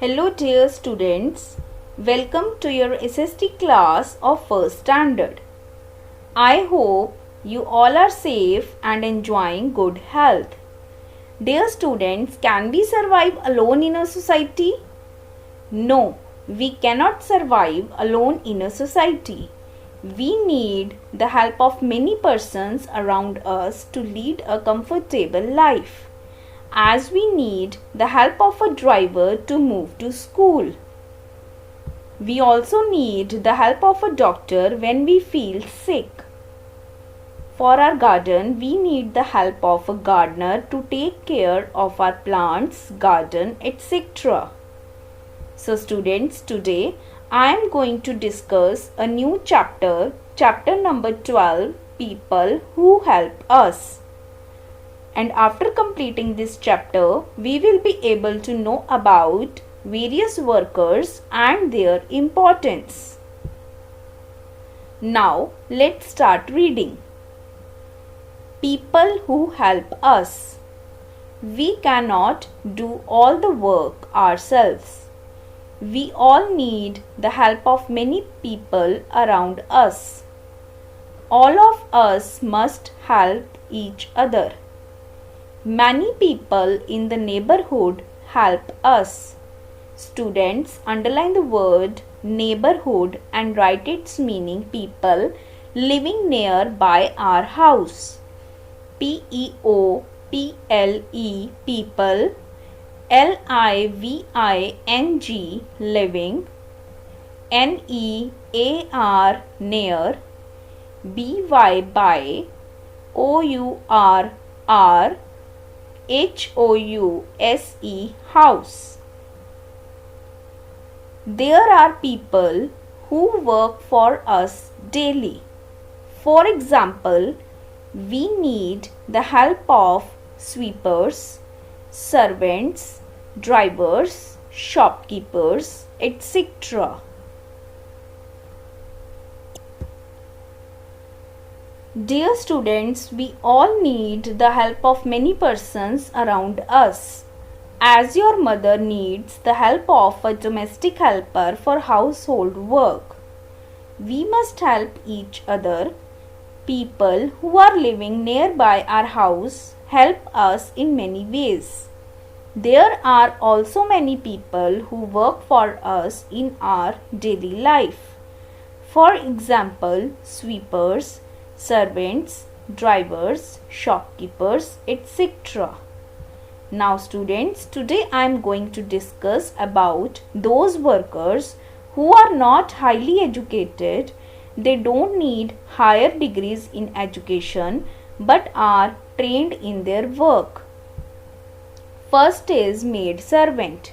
Hello dear students, welcome to your SST class of 1st standard. I hope you all are safe and enjoying good health. Dear students, can we survive alone in a society? No, we cannot survive alone in a society. We need the help of many persons around us to lead a comfortable life, as we need the help of a driver to move to school. We also need the help of a doctor when we feel sick. For our garden, we need the help of a gardener to take care of our plants, garden, etc. So students, today I am going to discuss a new chapter, chapter number 12, People Who Help Us. And after completing this chapter, we will be able to know about various workers and their importance. Now, let's start reading. People who help us. We cannot do all the work ourselves. We all need the help of many people around us. All of us must help each other. Many people in the neighborhood help us. Students, underline the word neighborhood and write its meaning: people living nearby our house. People, people, living, living, near, near, by, our, house, house. There are people who work for us daily. For example, we need the help of sweepers, servants, drivers, shopkeepers, etc. Dear students, we all need the help of many persons around us. As your mother needs the help of a domestic helper for household work, we must help each other. People who are living nearby our house help us in many ways. There are also many people who work for us in our daily life. For example, sweepers, servants, drivers, shopkeepers, etc. Now students, today I am going to discuss about those workers who are not highly educated. They don't need higher degrees in education but are trained in their work. First is maid servant,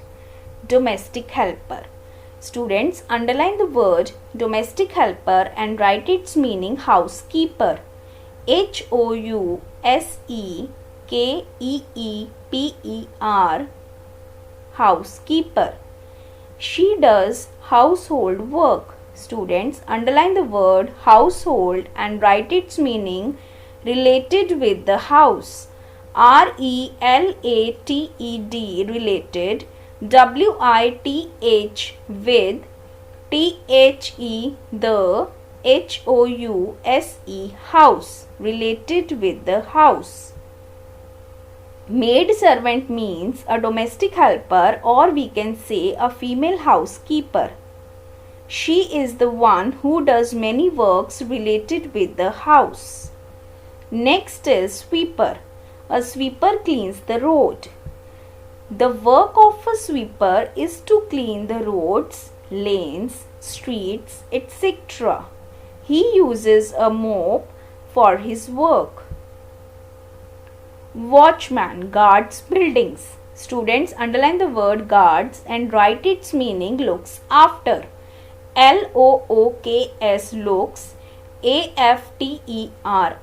domestic helper. Students, underline the word domestic helper and write its meaning: housekeeper. housekeeper, housekeeper. She does household work. Students, underline the word household and write its meaning: related with the house. related, related. with, the, house, related with the house. Maid servant means a domestic helper, or we can say a female housekeeper. She is the one who does many works related with the house. Next is sweeper. A sweeper cleans the road. The work of a sweeper is to clean the roads, lanes, streets, etc. He uses a mop for his work. Watchman guards buildings. Students, underline the word guards and write its meaning: looks after. looks, looks,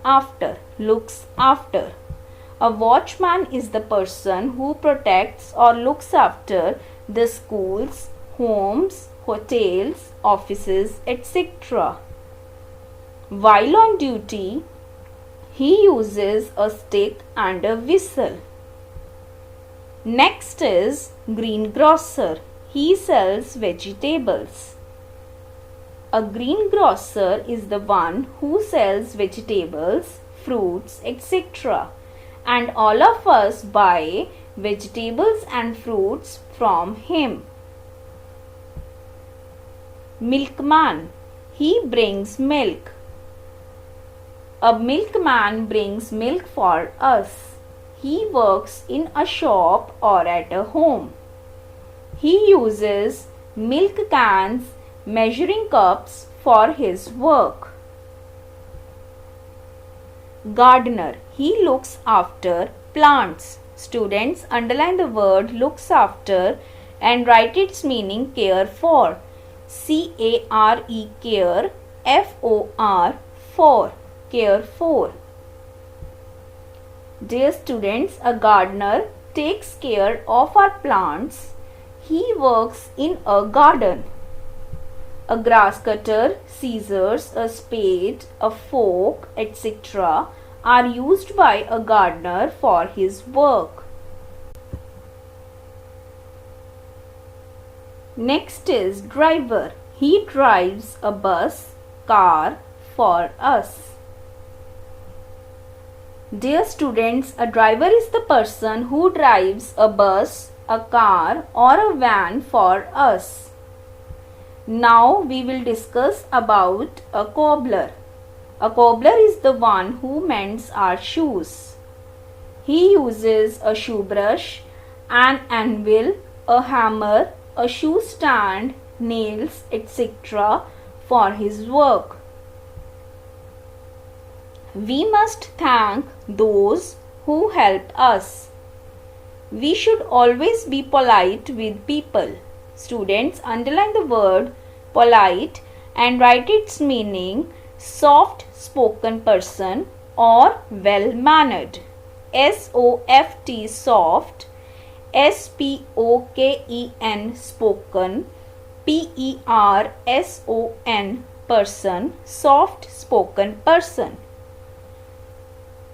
after, looks after. A watchman is the person who protects or looks after the schools, homes, hotels, offices, etc. While on duty, he uses a stick and a whistle. Next is greengrocer. He sells vegetables. A greengrocer is the one who sells vegetables, fruits, etc. And all of us buy vegetables and fruits from him. Milkman. He brings milk. A milkman brings milk for us. He works in a shop or at a home. He uses milk cans, measuring cups for his work. Gardener. He looks after plants. Students, underline the word looks after and write its meaning care for. C-A-R-E care, F-O-R, for, care for. Dear students, a gardener takes care of our plants. He works in a garden. A grass cutter, scissors, a spade, a fork, etc. are used by a gardener for his work. Next is driver. He drives a bus, car for us. Dear students, a driver is the person who drives a bus, a car or a van for us. Now we will discuss about a cobbler. A cobbler is the one who mends our shoes. He uses a shoe brush, an anvil, a hammer, a shoe stand, nails, etc. for his work. We must thank those who help us. We should always be polite with people. Students, underline the word polite and write its meaning soft spoken person or well mannered. S-O-F-T, soft, S-P-O-K-E-N, spoken, P-E-R-S-O-N, person, soft spoken person.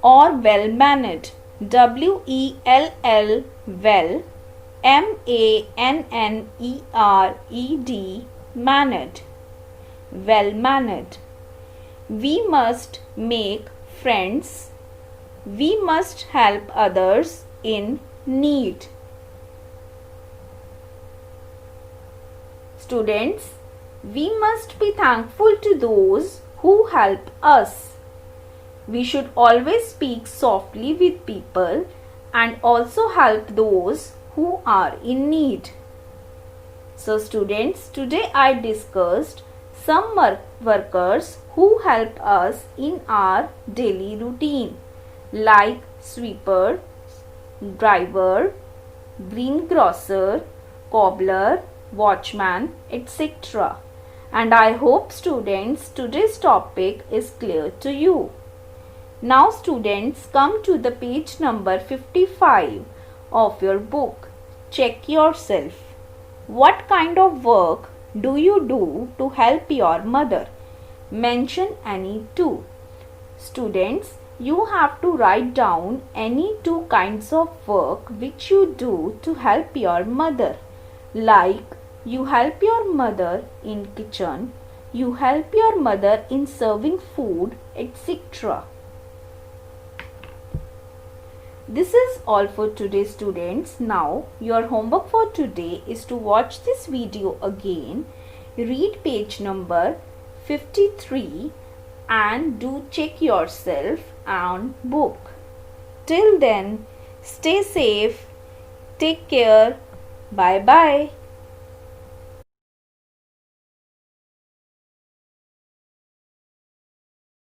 Or well mannered, W-E-L-L, well, M-A-N-N-E-R-E-D, mannered, well mannered. We must make friends. We must help others in need. Students, we must be thankful to those who help us. We should always speak softly with people and also help those who are in need. So students, today I discussed some workers who help us in our daily routine, like sweeper, driver, greengrocer, cobbler, watchman, etc. And I hope students, today's topic is clear to you. Now students, come to the page number 55 of your book. Check yourself. What kind of work do you do to help your mother? Mention any two. Students, you have to write down any two kinds of work which you do to help your mother. Like, you help your mother in kitchen, you help your mother in serving food, etc. This is all for today, students. Now, your homework for today is to watch this video again, read page number 53 and do check yourself on book. Till then, stay safe, take care, bye bye.